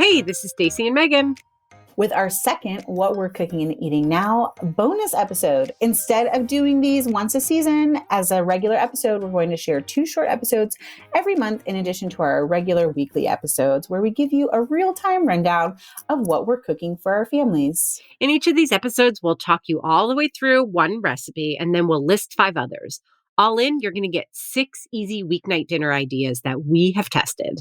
Hey, this is Stacy and Megan. With our second What We're Cooking and Eating Now bonus episode. Instead of doing these once a season as a regular episode, we're going to share 2 short episodes every month in addition to our regular weekly episodes where we give you a real-time rundown of what we're cooking for our families. In each of these episodes, we'll talk you all the way through one recipe and then we'll list 5 others. All in, you're going to get 6 easy weeknight dinner ideas that we have tested.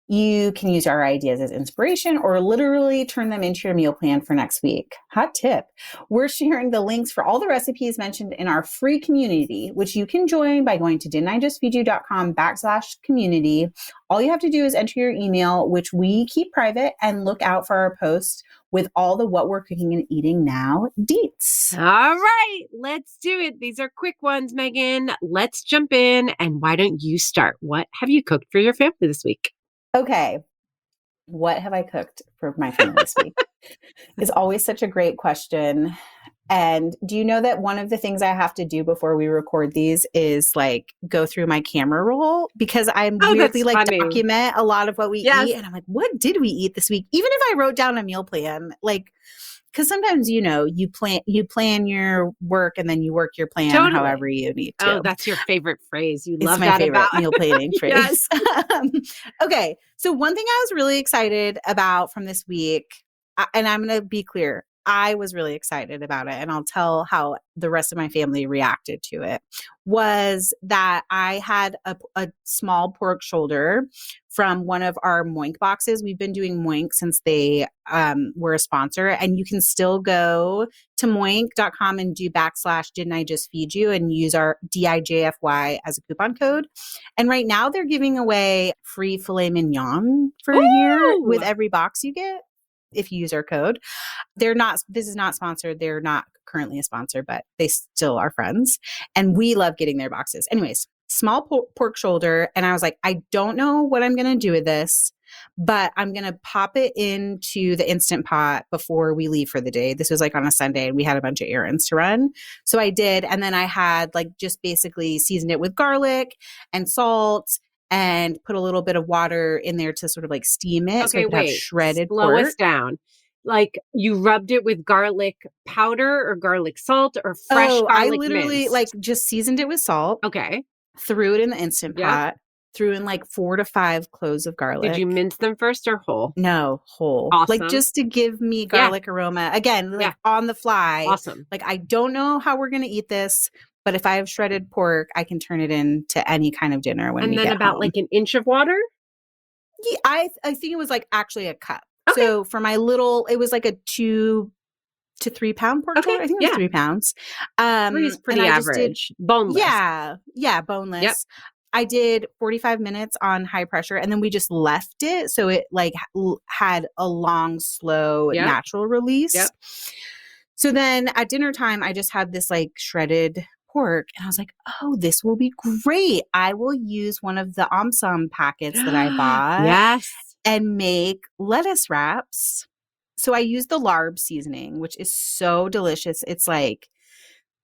You can use our ideas as inspiration or literally turn them into your meal plan for next week. Hot tip. We're sharing the links for all the recipes mentioned in our free community, which you can join by going to didn'tijustfeedyou.com/community. All you have to do is enter your email, which we keep private, and look out for our posts with all the What We're Cooking and Eating Now deets. All right, let's do it. These are quick ones, Megan. Let's jump in. And why don't you start? What have you cooked for your family this week? Okay, what have I cooked for my family this week? It's always such a great question. And do you know that one of the things I have to do before we record these is like go through my camera roll because I'm weirdly like document a lot of what we eat. And I'm like, what did we eat this week? Even if I wrote down a meal plan, like, because sometimes, you know, you plan your work and then you work your plan however you need to. Oh, that's your favorite phrase. You love that that favorite about meal planning phrase. Yes. Okay, so one thing I was really excited about from this week, and I'm going to be clear, I was really excited about it, and I'll tell how the rest of my family reacted to it, was that I had a small pork shoulder from one of our Moink boxes. We've been doing Moink since they were a sponsor, and you can still go to moink.com and do /didn't-I-just-feed-you and use our DIJFY as a coupon code. And right now they're giving away free filet mignon for a year with every box you get if you use our code. This is not sponsored. They're not currently a sponsor, but they still are friends. And we love getting their boxes. Anyways, small pork shoulder. And I was like, I don't know what I'm going to do with this, but I'm going to pop it into the Instant Pot before we leave for the day. This was like on a Sunday and we had a bunch of errands to run. So I did. And then I had like just basically seasoned it with garlic and salt and put a little bit of water in there to sort of like steam it. Okay, so I could have shredded slow pork. us down. Like you rubbed it with garlic powder or garlic salt or fresh garlic I literally minced? like just seasoned it with salt. Okay. Threw it in the Instant Pot. Threw in like 4 to 5 cloves of garlic. Did you mince them first or whole? No, whole. Awesome. Like just to give me garlic aroma. Again, like on the fly. Awesome. Like I don't know how we're going to eat this, but if I have shredded pork, I can turn it into any kind of dinner when we get home. And then about like an inch of water? Yeah, I think it was like actually a cup. Okay. So for my little, it was like a 2 to 3 pound pork shoulder. I think it was 3 pounds. 3 is pretty average. Boneless. Yeah, boneless. Yep. I did 45 minutes on high pressure and then we just left it. So it like had a long, slow, natural release. Yep. So then at dinner time, I just had this like shredded pork and I was like, oh, this will be great. I will use one of the Omsom packets that I bought and make lettuce wraps. So I used the larb seasoning, which is so delicious. It's like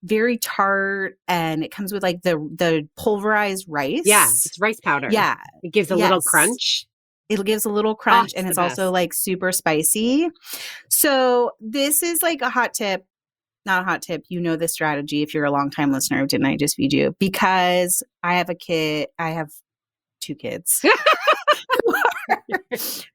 very tart and it comes with like the pulverized rice. Yeah, it's rice powder. Yeah. It gives a little crunch. It gives a little crunch and it's also like super spicy. So this is like a hot tip. Not a hot tip. You know this strategy if you're a longtime listener of Didn't I Just Feed You? Because I have 2 kids.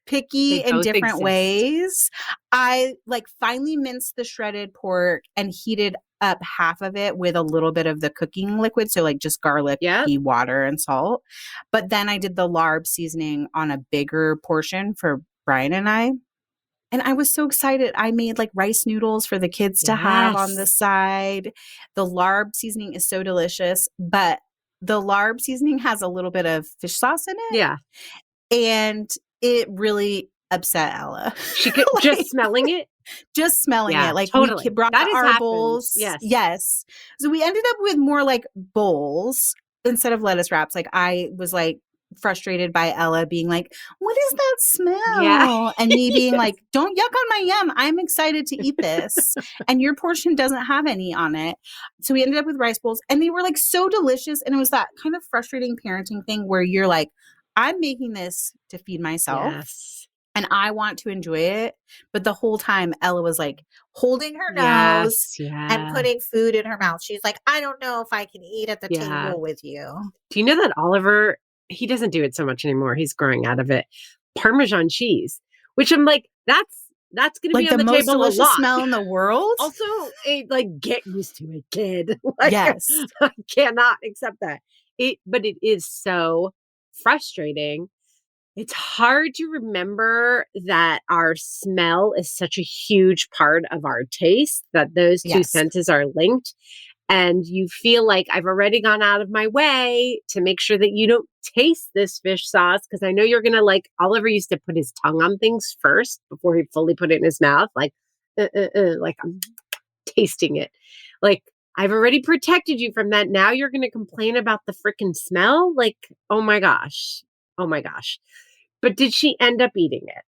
Picky in different ways. I like finely minced the shredded pork and heated up half of it with a little bit of the cooking liquid. So like just garlic, water, and salt. But then I did the larb seasoning on a bigger portion for Brian and I. And I was so excited. I made like rice noodles for the kids to have on the side. The larb seasoning is so delicious, but the larb seasoning has a little bit of fish sauce in it. Yeah. And it really upset Ella. She could just smelling it? Just smelling it. Like totally. We brought our bowls. Yes. So we ended up with more like bowls instead of lettuce wraps. Like I was like frustrated by Ella being like, what is that smell? Yeah. And me being like, don't yuck on my yum. I'm excited to eat this. And your portion doesn't have any on it. So we ended up with rice bowls and they were like so delicious. And it was that kind of frustrating parenting thing where you're like, I'm making this to feed myself. Yes. and I want to enjoy it. But the whole time Ella was like holding her nose Yes. and Yeah. putting food in her mouth. She's like, I don't know if I can eat at the Yeah. table with you. Do you know that Oliver, he doesn't do it so much anymore. He's growing out of it. Parmesan cheese, which I'm like, that's going to Like be on the the most table a delicious lot. smell in the world. Also, like get used to it, kid. Like, Yes. I cannot accept that. But it is so frustrating. It's hard to remember that our smell is such a huge part of our taste, that those two Yes. senses are linked. And you feel like I've already gone out of my way to make sure that you don't taste this fish sauce. Because I know you're going to like, Oliver used to put his tongue on things first before he fully put it in his mouth. Like, like I'm tasting it. Like, I've already protected you from that. Now you're going to complain about the freaking smell? Like, oh my gosh. Oh my gosh. But did she end up eating it?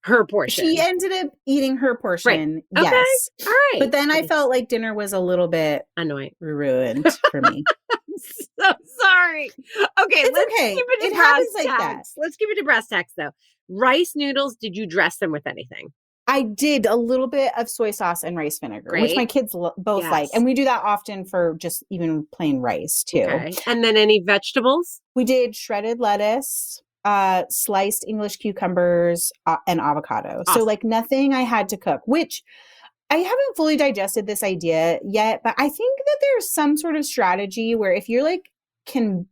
Her portion. She ended up eating her portion. Right. Okay. Yes. All right. But then I felt like dinner was a little bit annoying, ruined for me. I'm so sorry. Okay, It's let's okay. keep it to It brass happens like tacks. that. Let's keep it to brass tacks, though. Rice noodles, did you dress them with anything? I did a little bit of soy sauce and rice vinegar, which my kids both like. Yes. And we do that often for just even plain rice, too. Okay. And then any vegetables? We did shredded lettuce, sliced English cucumbers, and avocado. Awesome. So like nothing I had to cook, which I haven't fully digested this idea yet, but I think that there's some sort of strategy where if you're like can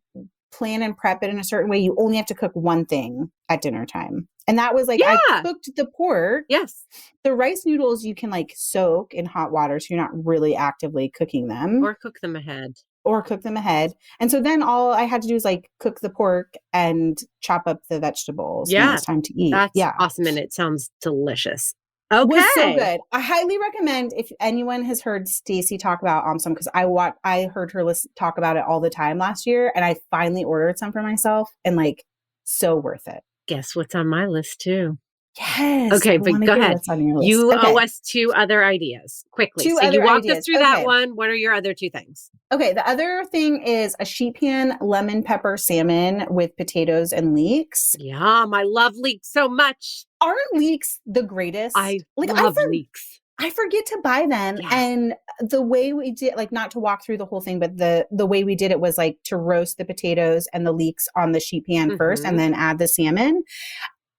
plan and prep it in a certain way, you only have to cook one thing at dinner time. And that was like, Yeah. I cooked the pork. Yes. The rice noodles you can like soak in hot water, so you're not really actively cooking them. Or cook them ahead. And so then all I had to do is like cook the pork and chop up the vegetables when it was time to eat. That's awesome. And it sounds delicious. Okay. It was so good. I highly recommend if anyone has heard Stacy talk about Omsum, because I heard her talk about it all the time last year, and I finally ordered some for myself, and like so worth it. Guess what's on my list too? Yes. Okay, but go ahead. What's on your list. You owe us 2 other ideas quickly. You walked us through that one. What are your other 2 things? Okay, the other thing is a sheet pan lemon pepper salmon with potatoes and leeks. Yum, I love leeks so much. Aren't leeks the greatest? I love leeks. I forget to buy them. Yeah. And the way we did, like not to walk through the whole thing, but the way we did it was like to roast the potatoes and the leeks on the sheet pan first and then add the salmon.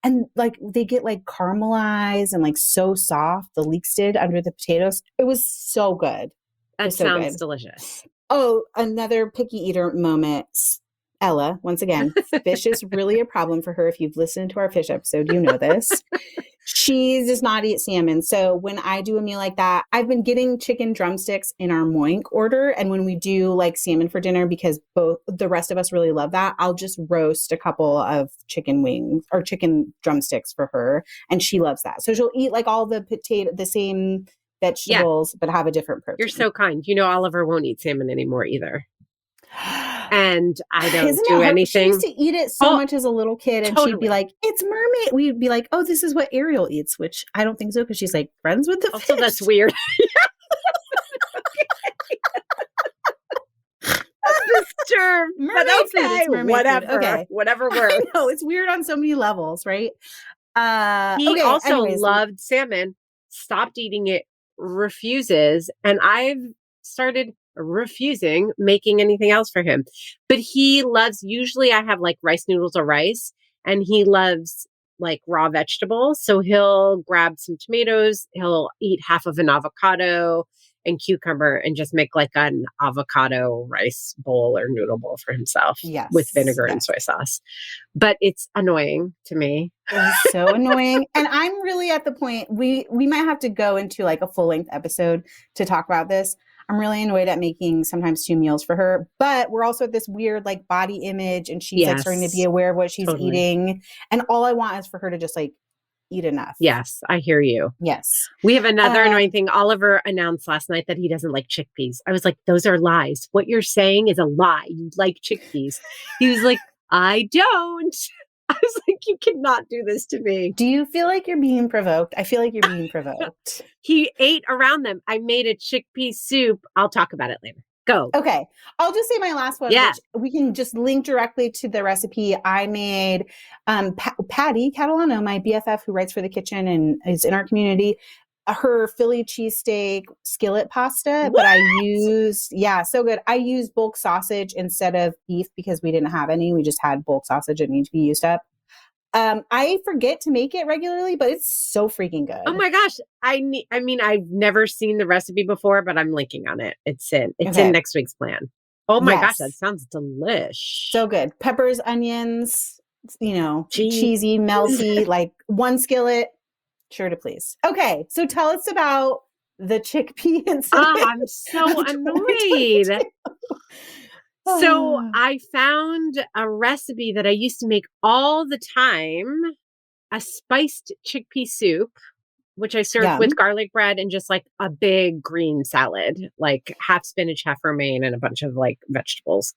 And like they get like caramelized and like so soft, the leeks did under the potatoes. It was so good. That sounds delicious. Oh, another picky eater moment. Ella, once again, fish is really a problem for her. If you've listened to our fish episode, you know this. She does not eat salmon. So when I do a meal like that, I've been getting chicken drumsticks in our Moink order. And when we do like salmon for dinner, because both the rest of us really love that, I'll just roast a couple of chicken wings or chicken drumsticks for her. And she loves that. So she'll eat like all the same vegetables, but have a different protein. You're so kind. You know, Oliver won't eat salmon anymore either. And I don't do anything. She used to eat it so much as a little kid, and she'd be like, "It's mermaid." We'd be like, "Oh, this is what Ariel eats," which I don't think so because she's like friends with the fish. That's weird. Disturbed, but okay, whatever works. No, it's weird on so many levels, right? He also loved salmon, stopped eating it, refuses, and I've started refusing making anything else for him. But he loves, usually I have like rice noodles or rice, and he loves like raw vegetables. So he'll grab some tomatoes, he'll eat half of an avocado and cucumber and just make like an avocado rice bowl or noodle bowl for himself with vinegar and soy sauce. But it's annoying to me. It's so annoying. And I'm really at the point, we might have to go into like a full length episode to talk about this. I'm really annoyed at making sometimes 2 meals for her, but we're also at this weird like body image, and she's like starting to be aware of what she's eating. And all I want is for her to just like eat enough. Yes, I hear you. Yes. We have another annoying thing. Oliver announced last night that he doesn't like chickpeas. I was like, those are lies. What you're saying is a lie. You like chickpeas. He was like, I don't. I was like, you cannot do this to me. Do you feel like you're being provoked? I feel like you're being provoked. He ate around them. I made a chickpea soup. I'll talk about it later. Go. Okay. I'll just say my last one, which we can just link directly to the recipe. I made Patty Catalano, my BFF who writes for The Kitchen and is in our community, her Philly cheesesteak skillet pasta. What? But I used, so good. I used bulk sausage instead of beef because we didn't have any. We just had bulk sausage that needed to be used up. I forget to make it regularly, but it's so freaking good. Oh my gosh. I mean, I've never seen the recipe before, but I'm linking on it. It's in next week's plan. Oh my gosh. That sounds delish. So good. Peppers, onions, cheesy, melty, like one skillet. Sure to please. Okay. So tell us about the chickpea incident. I'm so annoyed. So I found a recipe that I used to make all the time, a spiced chickpea soup, which I served with garlic bread and just like a big green salad, like half spinach, half romaine, and a bunch of like vegetables.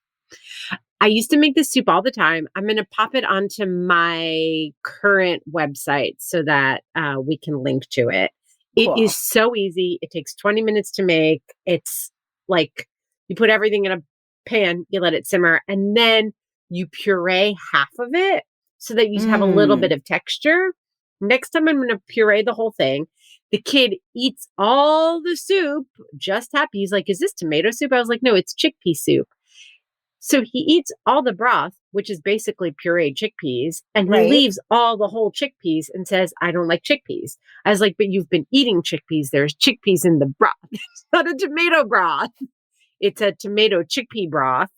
I used to make this soup all the time. I'm going to pop it onto my current website so that we can link to it. Cool. It is so easy. It takes 20 minutes to make. It's like you put everything in a pan, you let it simmer, and then you puree half of it so that you have a little bit of texture. Next time I'm going to puree the whole thing. The kid eats all the soup, just happy. He's like, is this tomato soup? I was like, no, it's chickpea soup. So he eats all the broth, which is basically pureed chickpeas, and he leaves all the whole chickpeas and says, I don't like chickpeas. I was like, but you've been eating chickpeas. There's chickpeas in the broth. It's not a tomato broth. It's a tomato chickpea broth.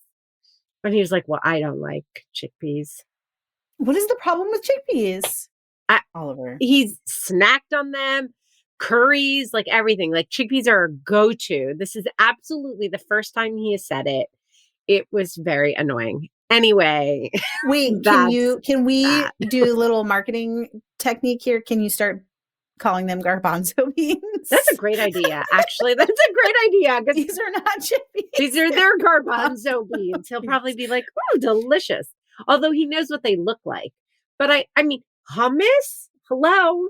And he was like, well, I don't like chickpeas. What is the problem with chickpeas, Oliver? He's snacked on them, curries, like everything. Like chickpeas are a go-to. This is absolutely the first time he has said it. It was very annoying. Anyway. Wait, can we do a little marketing technique here? Can you start calling them garbanzo beans? That's a great idea. Actually, that's a great idea. These are not chickpeas. These are their garbanzo beans. He'll probably be like, oh, delicious. Although he knows what they look like. But I mean, hummus? Hello?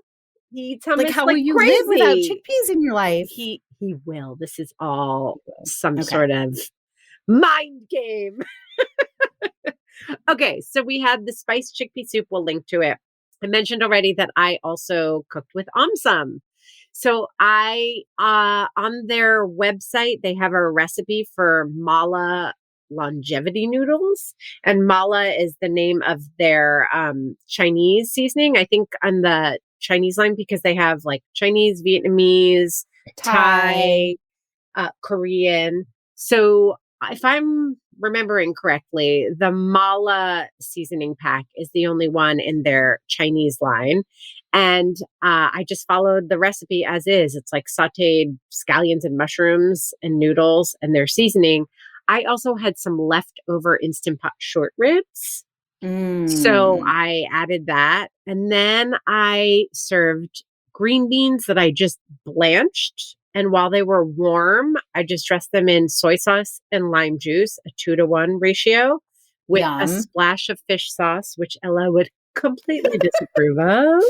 He eats hummus like how will you live without chickpeas in your life? He will. This is all some sort of mind game. Okay, so we had the spiced chickpea soup. We'll link to it. I mentioned already that I also cooked with Omsum. So on their website, they have a recipe for mala longevity noodles. And mala is the name of their Chinese seasoning. I think on the Chinese line, because they have like Chinese, Vietnamese, Thai, Korean. So if I'm remembering correctly, the mala seasoning pack is the only one in their Chinese line. And I just followed the recipe as is. It's like sauteed scallions and mushrooms and noodles and their seasoning. I also had some leftover Instant Pot short ribs. So I added that. And then I served green beans that I just blanched. And while they were warm, I just dressed them in soy sauce and lime juice, a 2-to-1 ratio, with a splash of fish sauce, which Ella would completely disapprove of.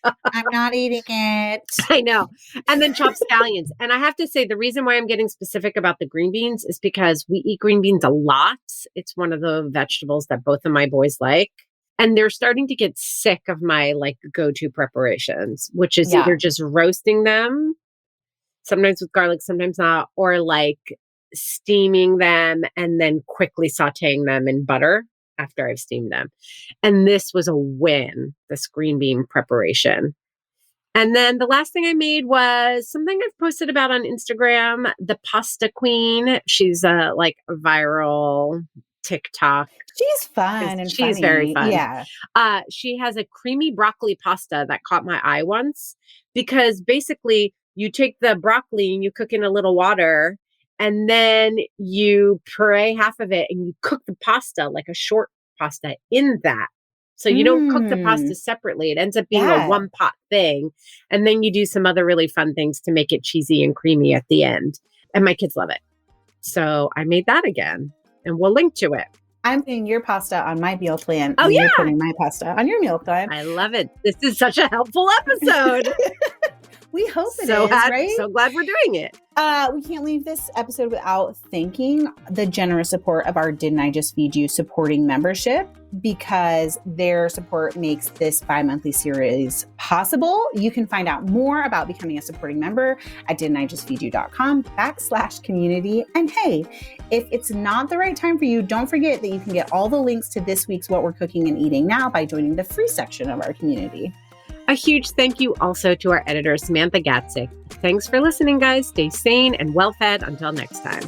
I'm not eating it. I know. And then chopped scallions. And I have to say, the reason why I'm getting specific about the green beans is because we eat green beans a lot. It's one of the vegetables that both of my boys like. And they're starting to get sick of my like go-to preparations, which is either just roasting them, sometimes with garlic, sometimes not, or like steaming them and then quickly sauteing them in butter after I've steamed them. And this was a win, this green bean preparation. And then the last thing I made was something I've posted about on Instagram, the Pasta Queen. She's like a viral TikTok. She's fun and she's funny. Very fun. Yeah. She has a creamy broccoli pasta that caught my eye once, because basically you take the broccoli and you cook in a little water, and then you puree half of it and you cook the pasta like a short pasta in that. So you don't cook the pasta separately. It ends up being a one pot thing. And then you do some other really fun things to make it cheesy and creamy at the end. And my kids love it. So I made that again, and we'll link to it. I'm putting your pasta on my meal plan. Oh, yeah. You're putting my pasta on your meal plan. I love it. This is such a helpful episode. We hope it is, right? So glad we're doing it. We can't leave this episode without thanking the generous support of our Didn't I Just Feed You supporting membership, because their support makes this bi-monthly series possible. You can find out more about becoming a supporting member at didn'tijustfeedyou.com/community. And hey, if it's not the right time for you, don't forget that you can get all the links to this week's What We're Cooking and Eating now by joining the free section of our community. A huge thank you also to our editor, Samantha Gatzik. Thanks for listening, guys. Stay sane and well-fed. Until next time.